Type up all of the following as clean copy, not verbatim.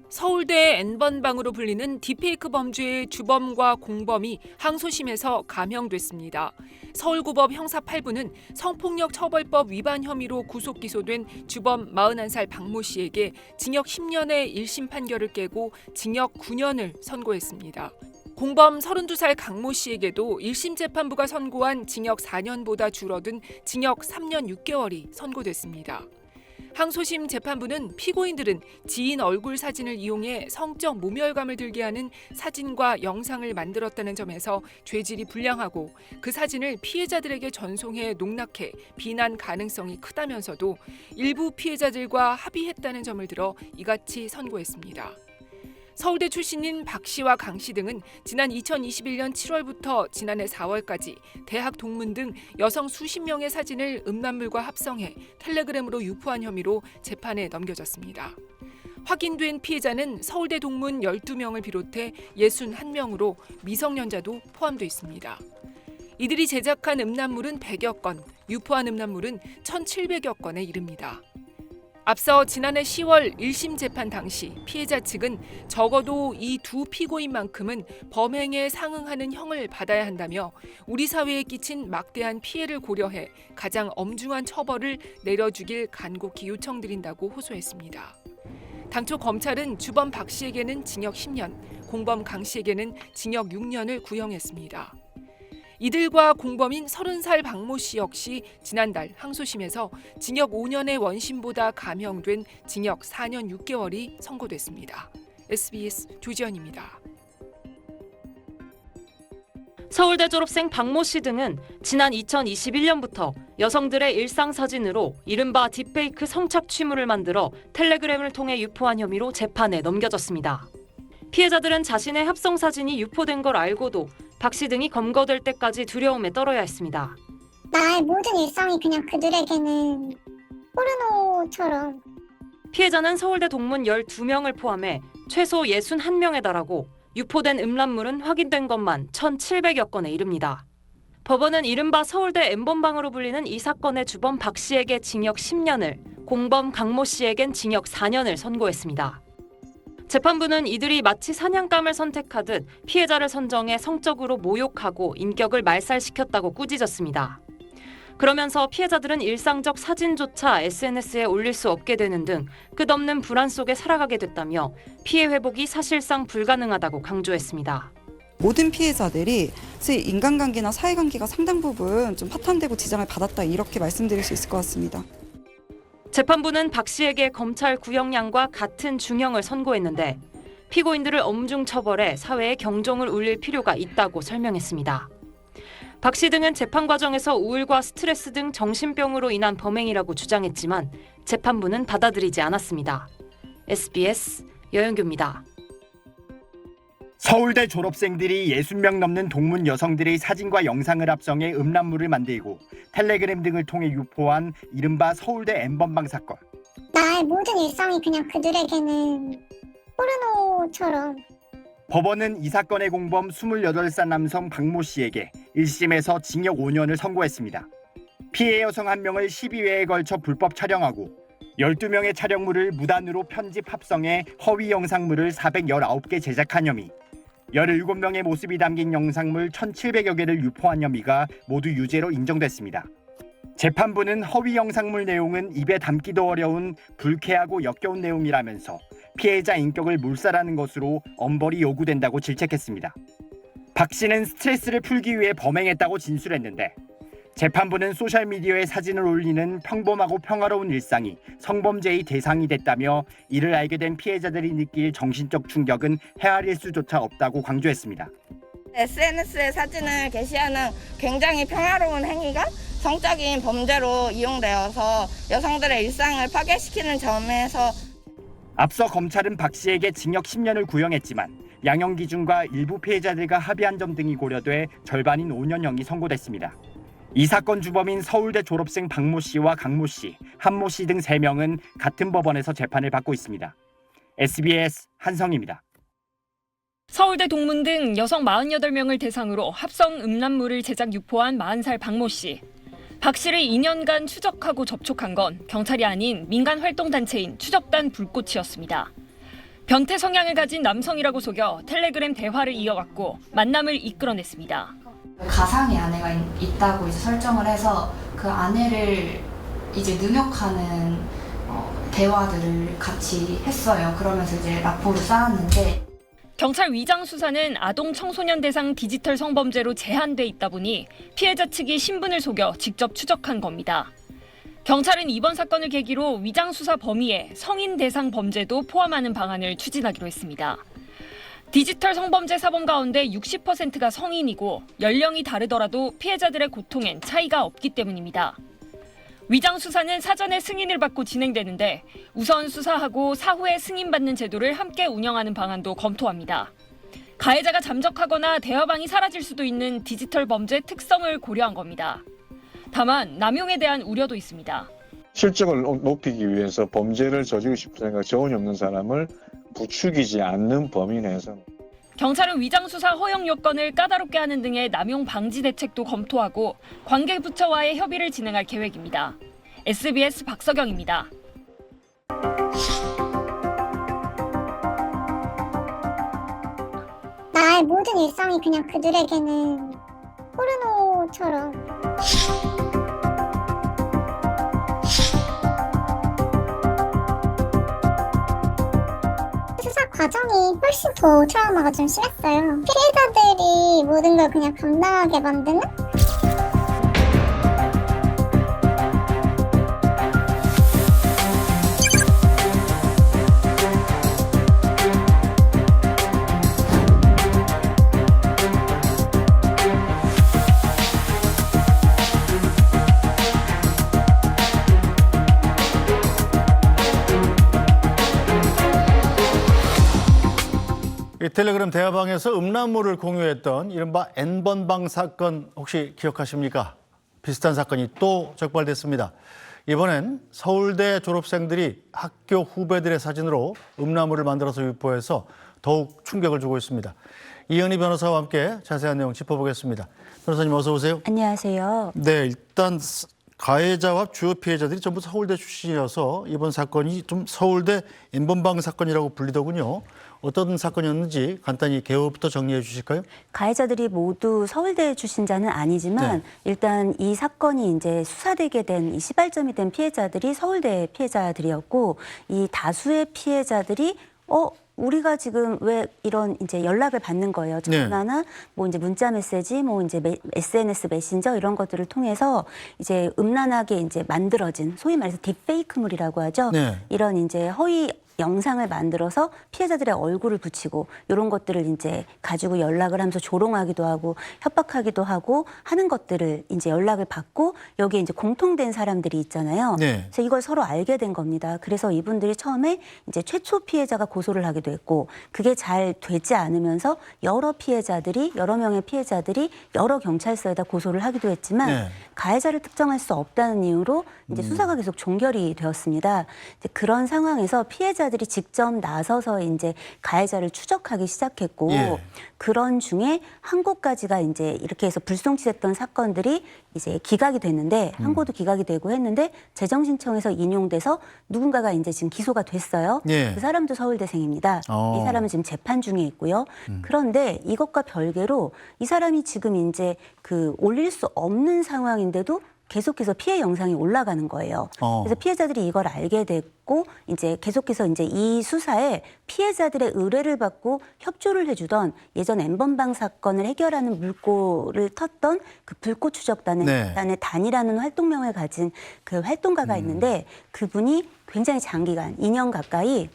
서울대 N번방으로 불리는 딥페이크 범죄의 주범과 공범이 항소심에서 감형됐습니다. 서울고법 형사 8부는 성폭력 처벌법 위반 혐의로 구속 기소된 주범 41살 박모 씨에게 징역 10년의 1심 판결을 깨고 징역 9년을 선고했습니다. 공범 32살 강모 씨에게도 1심 재판부가 선고한 징역 4년보다 줄어든 징역 3년 6개월이 선고됐습니다. 항소심 재판부는 피고인들은 지인 얼굴 사진을 이용해 성적 모멸감을 들게 하는 사진과 영상을 만들었다는 점에서 죄질이 불량하고 그 사진을 피해자들에게 전송해 농락해 비난 가능성이 크다면서도 일부 피해자들과 합의했다는 점을 들어 이같이 선고했습니다. 서울대 출신인 박 씨와 강 씨 등은 지난 2021년 7월부터 지난해 4월까지 대학 동문 등 여성 수십 명의 사진을 음란물과 합성해 텔레그램으로 유포한 혐의로 재판에 넘겨졌습니다. 확인된 피해자는 서울대 동문 12명을 비롯해 61명으로 미성년자도 포함돼 있습니다. 이들이 제작한 음란물은 100여 건, 유포한 음란물은 1,700여 건에 이릅니다. 앞서 지난해 10월 1심 재판 당시 피해자 측은 적어도 이 두 피고인만큼은 범행에 상응하는 형을 받아야 한다며 우리 사회에 끼친 막대한 피해를 고려해 가장 엄중한 처벌을 내려주길 간곡히 요청드린다고 호소했습니다. 당초 검찰은 주범 박 씨에게는 징역 10년, 공범 강 씨에게는 징역 6년을 구형했습니다. 이들과 공범인 30살 박모 씨 역시 지난달 항소심에서 징역 5년의 원심보다 감형된 징역 4년 6개월이 선고됐습니다. SBS 조지연입니다. 서울대 졸업생 박모 씨 등은 지난 2021년부터 여성들의 일상 사진으로 이른바 딥페이크 성착취물을 만들어 텔레그램을 통해 유포한 혐의로 재판에 넘겨졌습니다. 피해자들은 자신의 합성 사진이 유포된 걸 알고도 박 씨 등이 검거될 때까지 두려움에 떨어야 했습니다. 나의 모든 일상이 그냥 그들에게는 포르노처럼. 피해자는 서울대 동문 12명을 포함해 최소 61명에 달하고 유포된 음란물은 확인된 것만 1,700여 건에 이릅니다. 법원은 이른바 서울대 N번방으로 불리는 이 사건의 주범 박 씨에게 징역 10년을, 공범 강모 씨에겐 징역 4년을 선고했습니다. 재판부는 이들이 마치 사냥감을 선택하듯 피해자를 선정해 성적으로 모욕하고 인격을 말살시켰다고 꾸짖었습니다. 그러면서 피해자들은 일상적 사진조차 SNS에 올릴 수 없게 되는 등 끝없는 불안 속에 살아가게 됐다며 피해 회복이 사실상 불가능하다고 강조했습니다. 모든 피해자들이 인간관계나 사회관계가 상당 부분 좀 파탄되고 지장을 받았다, 이렇게 말씀드릴 수 있을 것 같습니다. 재판부는 박 씨에게 검찰 구형량과 같은 중형을 선고했는데 피고인들을 엄중 처벌해 사회에 경종을 울릴 필요가 있다고 설명했습니다. 박 씨 등은 재판 과정에서 우울과 스트레스 등 정신병으로 인한 범행이라고 주장했지만 재판부는 받아들이지 않았습니다. SBS 여영규입니다. 서울대 졸업생들이 60명 넘는 동문 여성들의 사진과 영상을 합성해 음란물을 만들고 텔레그램 등을 통해 유포한 이른바 서울대 N번방 사건. 나의 모든 일상이 그냥 그들에게는 포르노처럼. 법원은 이 사건의 공범 28살 남성 박모 씨에게 1심에서 징역 5년을 선고했습니다. 피해 여성 1명을 12회에 걸쳐 불법 촬영하고 12명의 촬영물을 무단으로 편집 합성해 허위 영상물을 419개 제작한 혐의, 17명의 모습이 담긴 영상물 1,700여 개를 유포한 혐의가 모두 유죄로 인정됐습니다. 재판부는 허위 영상물 내용은 입에 담기도 어려운 불쾌하고 역겨운 내용이라면서 피해자 인격을 몰살하는 것으로 엄벌이 요구된다고 질책했습니다. 박 씨는 스트레스를 풀기 위해 범행했다고 진술했는데 재판부는 소셜미디어에 사진을 올리는 평범하고 평화로운 일상이 성범죄의 대상이 됐다며 이를 알게 된 피해자들이 느낄 정신적 충격은 헤아릴 수조차 없다고 강조했습니다. SNS에 사진을 게시하는 굉장히 평화로운 행위가 성적인 범죄로 이용되어서 여성들의 일상을 파괴시키는 점에서 앞서 검찰은 박 씨에게 징역 10년을 구형했지만 양형 기준과 일부 피해자들과 합의한 점 등이 고려돼 절반인 5년형이 선고됐습니다. 이 사건 주범인 서울대 졸업생 박모 씨와 강모 씨, 한모 씨 등 3명은 같은 법원에서 재판을 받고 있습니다. SBS 한성입니다. 서울대 동문 등 여성 48명을 대상으로 합성 음란물을 제작 유포한 40살 박모 씨. 박 씨를 2년간 추적하고 접촉한 건 경찰이 아닌 민간 활동단체인 추적단 불꽃이었습니다. 변태 성향을 가진 남성이라고 속여 텔레그램 대화를 이어갔고 만남을 이끌어냈습니다. 가상의 아내가 있다고 이제 설정을 해서 그 아내를 이제 능욕하는 대화들을 같이 했어요. 그러면서 이제 라포를 쌓았는데 경찰 위장 수사는 아동 청소년 대상 디지털 성범죄로 제한돼 있다 보니 피해자 측이 신분을 속여 직접 추적한 겁니다. 경찰은 이번 사건을 계기로 위장 수사 범위에 성인 대상 범죄도 포함하는 방안을 추진하기로 했습니다. 디지털 성범죄 사범 가운데 60%가 성인이고 연령이 다르더라도 피해자들의 고통엔 차이가 없기 때문입니다. 위장 수사는 사전에 승인을 받고 진행되는데 우선 수사하고 사후에 승인받는 제도를 함께 운영하는 방안도 검토합니다. 가해자가 잠적하거나 대화방이 사라질 수도 있는 디지털 범죄 특성을 고려한 겁니다. 다만 남용에 대한 우려도 있습니다. 실적을 높이기 위해서 범죄를 저지르고 싶은 생각 전혀 없는 사람을 부추기지 않는 범위 내에서 경찰은 위장 수사 허용 요건을 까다롭게 하는 등의 남용 방지 대책도 검토하고 관계 부처와의 협의를 진행할 계획입니다. SBS 박서경입니다. 나의 모든 일상이 그냥 그들에게는 포르노처럼. 수사 과정이 훨씬 더 트라우마가 좀 심했어요. 피해자들이 모든 걸 그냥 감당하게 만드는? 이 텔레그램 대화방에서 음란물을 공유했던 이른바 N번방 사건 혹시 기억하십니까? 비슷한 사건이 또 적발됐습니다. 이번엔 서울대 졸업생들이 학교 후배들의 사진으로 음란물을 만들어서 유포해서 더욱 충격을 주고 있습니다. 이현희 변호사와 함께 자세한 내용 짚어보겠습니다. 변호사님 어서 오세요. 안녕하세요. 네, 일단 가해자와 주요 피해자들이 전부 서울대 출신이어서 이번 사건이 좀 서울대 N번방 사건이라고 불리더군요. 어떤 사건이었는지 간단히 개요부터 정리해 주실까요? 가해자들이 모두 서울대 출신자는 아니지만 일단 이 사건이 이제 수사되게 된 이 시발점이 된 피해자들이 서울대 피해자들이었고 이 다수의 피해자들이 우리가 지금 왜 이런 이제 연락을 받는 거예요. 전화나 뭐 이제 문자 메시지, 뭐 이제 SNS 메신저 이런 것들을 통해서 이제 음란하게 이제 만들어진 소위 말해서 딥페이크물이라고 하죠. 이런 이제 허위 영상을 만들어서 피해자들의 얼굴을 붙이고 이런 것들을 이제 가지고 연락을 하면서 조롱하기도 하고 협박하기도 하고 하는 것들을 이제 연락을 받고 여기에 이제 공통된 사람들이 있잖아요. 그래서 이걸 서로 알게 된 겁니다. 그래서 이분들이 처음에 이제 최초 피해자가 고소를 하기도 했고 그게 잘 되지 않으면서 여러 명의 피해자들이 여러 경찰서에다 고소를 하기도 했지만 가해자를 특정할 수 없다는 이유로 이제 수사가 계속 종결이 되었습니다. 이제 그런 상황에서 피해자들이 직접 나서서 이제 가해자를 추적하기 시작했고 그런 중에 한 곳까지가 이제 이렇게 해서 불송치됐던 사건들이 이제 기각이 됐는데 한 곳도 기각이 되고 했는데 재정신청에서 인용돼서 누군가가 이제 지금 기소가 됐어요. 그 사람도 서울대생입니다. 이 사람은 지금 재판 중에 있고요. 그런데 이것과 별개로 이 사람이 지금 이제 그 올릴 수 없는 상황인데도 계속해서 피해 영상이 올라가는 거예요. 그래서 피해자들이 이걸 알게 됐고 이제 계속해서 이제 이 수사에 피해자들의 의뢰를 받고 협조를 해주던 예전 N번방 사건을 해결하는 물꼬를 텄던 그 불꽃 추적단의 단이라는 활동명을 가진 그 활동가가 있는데 그분이 굉장히 장기간 2년 가까이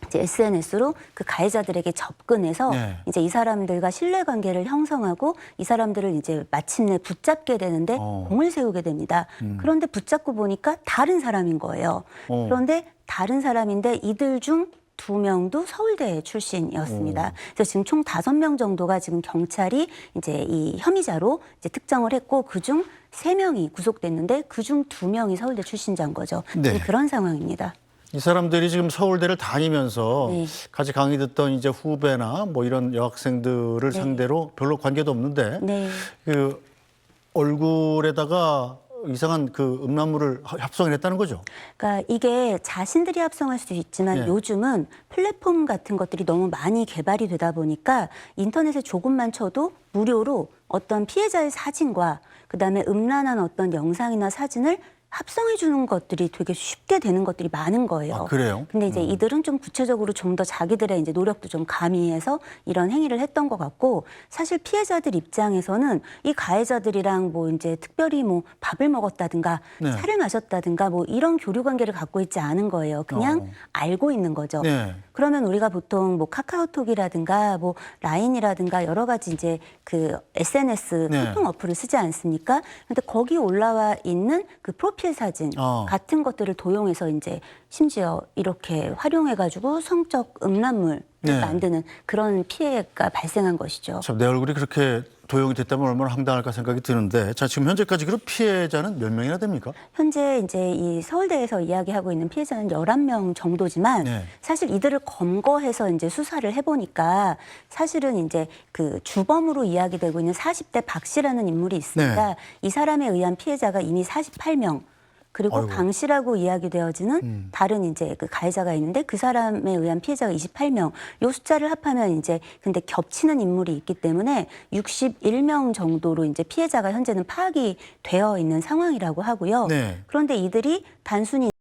이제 SNS로 그 가해자들에게 접근해서 이제 이 사람들과 신뢰관계를 형성하고 이 사람들을 이제 마침내 붙잡게 되는데 공을 세우게 됩니다. 그런데 붙잡고 보니까 다른 사람인 거예요. 그런데 다른 사람인데 이들 중 2명도 서울대 출신이었습니다. 그래서 지금 총 5명 정도가 지금 경찰이 이제 이 혐의자로 이제 특정을 했고 그중 3명이 구속됐는데 그중 2명이 서울대 출신자인 거죠. 그런 상황입니다. 이 사람들이 지금 서울대를 다니면서 같이 강의 듣던 이제 후배나 뭐 이런 여학생들을 상대로 별로 관계도 없는데 그 얼굴에다가 이상한 그 음란물을 협성을 했다는 거죠. 그러니까 이게 자신들이 합성할 수도 있지만 예. 요즘은 플랫폼 같은 것들이 너무 많이 개발이 되다 보니까 인터넷에 조금만 쳐도 무료로 어떤 피해자의 사진과 그다음에 음란한 어떤 영상이나 사진을 합성해 주는 것들이 되게 쉽게 되는 것들이 많은 거예요. 아, 그래요? 근데 이제 이들은 좀 구체적으로 좀 더 자기들의 이제 노력도 좀 가미해서 이런 행위를 했던 것 같고, 사실 피해자들 입장에서는 이 가해자들이랑 뭐 이제 특별히 뭐 밥을 먹었다든가 네. 차를 마셨다든가 뭐 이런 교류 관계를 갖고 있지 않은 거예요. 그냥 알고 있는 거죠. 네. 그러면 우리가 보통 뭐 카카오톡이라든가 뭐 라인이라든가 여러 가지 이제 그 SNS 네. 소통 어플을 쓰지 않습니까? 근데 거기 올라와 있는 그 프로필 사진 같은 것들을 도용해서 이제 심지어 이렇게 활용해가지고 성적 음란물을 네. 만드는 그런 피해가 발생한 것이죠. 참, 내 얼굴이 그렇게 도용이 됐다면 얼마나 황당할까 생각이 드는데, 자, 지금 현재까지 그럼 피해자는 몇 명이나 됩니까? 현재 이제 이 서울대에서 이야기하고 있는 피해자는 11명 정도지만 네. 사실 이들을 검거해서 이제 수사를 해보니까 사실은 이제 그 주범으로 이야기되고 있는 40대 박 씨라는 인물이 있습니다. 네. 이 사람에 의한 피해자가 이미 48명. 그리고 아이고. 강 씨라고 이야기되어지는 다른 이제 그 가해자가 있는데 그 사람에 의한 피해자가 28명. 요 숫자를 합하면 이제 근데 겹치는 인물이 있기 때문에 61명 정도로 이제 피해자가 현재는 파악이 되어 있는 상황이라고 하고요. 네. 그런데 이들이 단순히